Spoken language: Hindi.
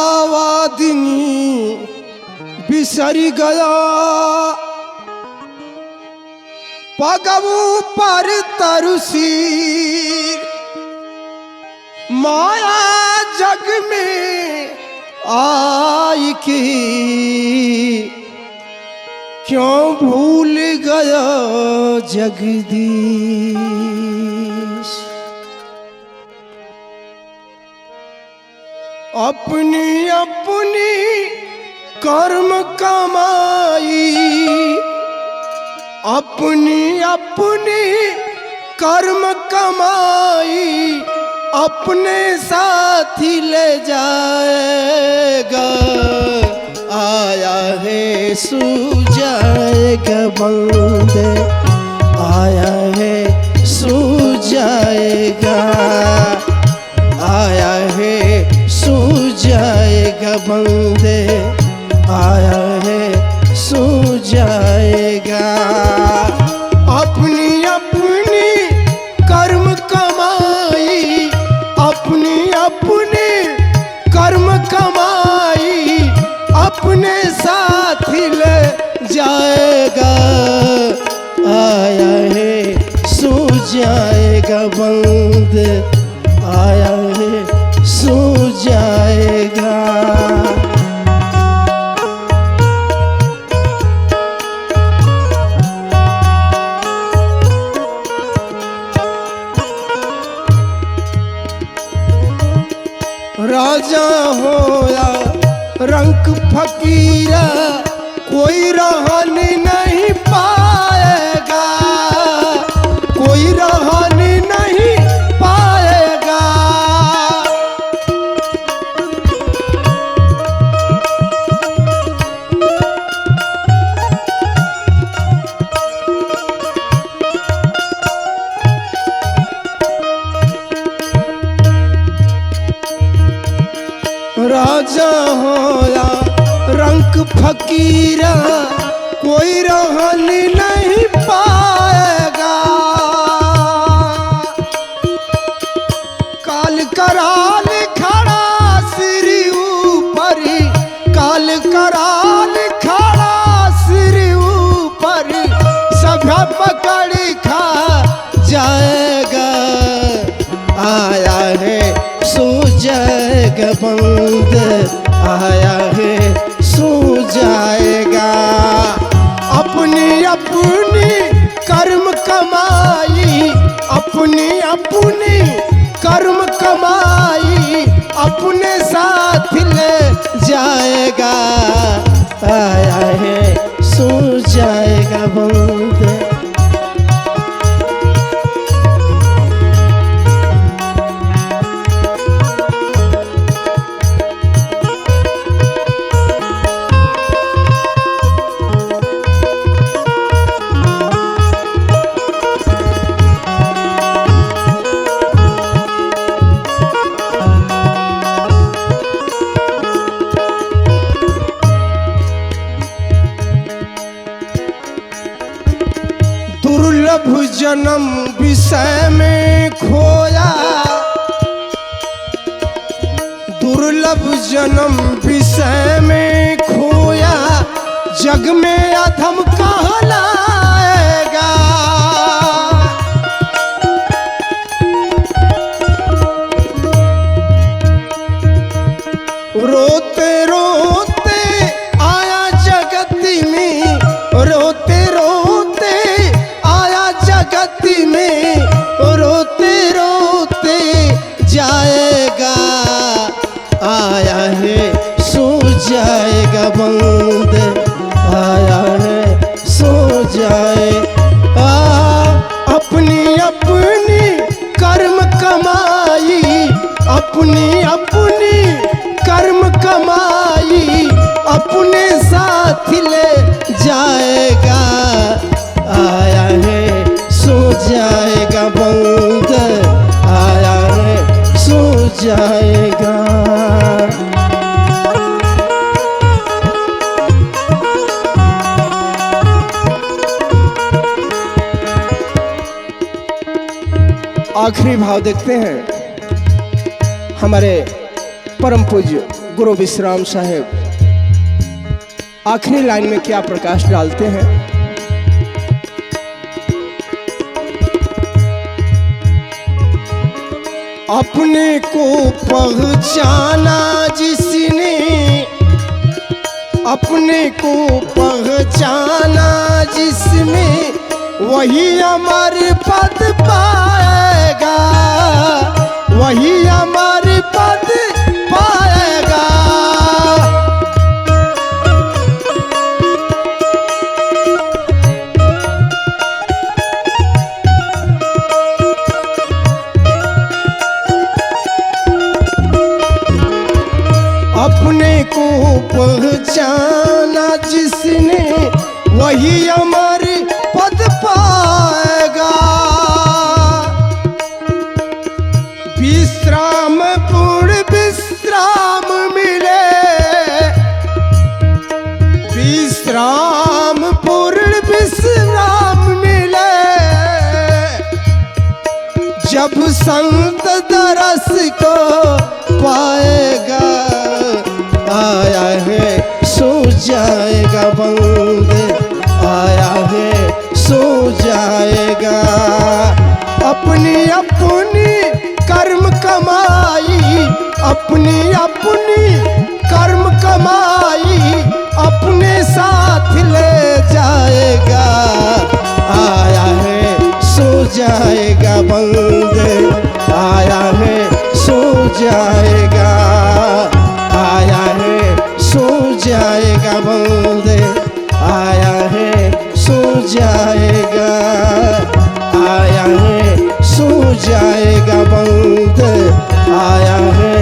कबीरावादिनी बिसरी गया पगवू पर तरुसीर माया जग में आई की क्यों भूल गया जगदीश। अपनी अपनी कर्म कमाई अपनी अपनी कर्म कमाई अपने साथी ले जाएगा। आया है सूझाएगा बंदे आया है सूझाएगा आया है सूझाएगा बंदे आया है सूझाएगा। अपनी अपनी कर्म कमाई अपनी अपनी कर्म कमाई अपने साथ ले जाएगा। आया है सूझाएगा बंदे आया है सूझाएगा। राजा होया रंक फकीरा कोई रहनी नहीं पाएगा कोई रहनी नहीं पाएगा। राजा होया रंक फकीरा कोई रहनी नहीं पाएगा। काल कराल खड़ा सिर ऊपर काल कराल खड़ा सिर ऊपर सभा पकड़ खा जाएगा। आया है सूझाएगा बंद आया है सूझाएगा। अपनी अपनी कर्म कमाई अपनी अपनी कर्म कमाई अपने साथ ले जाएगा। आया है सूझाएगा बंद दुर्लभ जन्म विषय में खोया दुर्लभ जन्म विषय में खोया जग में अधम कहलाएगा। रोते रोते आया जगत में रोते रोते जगत में रोते रोते जाएगा। आया है सूझाएगा बंद आया है सूझाए अपनी अपनी कर्म कमाई अपनी अपनी कर्म कमाई आखिरी भाव देखते हैं हमारे परम पूज्य गुरु विश्राम साहेब आखिरी लाइन में क्या प्रकाश डालते हैं। अपने को पहचाना जिसने, अपने को पहचाना जिसमें, वही अमर पद पाएगा, वही अमर पद पाएगा। अपने को पहचाना जिसने, वही अमर पद पाएगा। विश्राम पूर्ण विश्राम मिले, विश्राम पूर्ण विश्राम मिले। जब संत दरस को पाएगा, आया है सो जाएगा बंद, आया है सो जाएगा। अपनी अपनी कर्म कमाई, अपनी अपनी कर्म कमाई अपने साथ ले जाएगा। आया है सो जाएगा बंद, आया है सो जाएगा, आया है सो जाएगा बंद, आया है सो जाएगा, आया है सो जाएगा बंद, आया है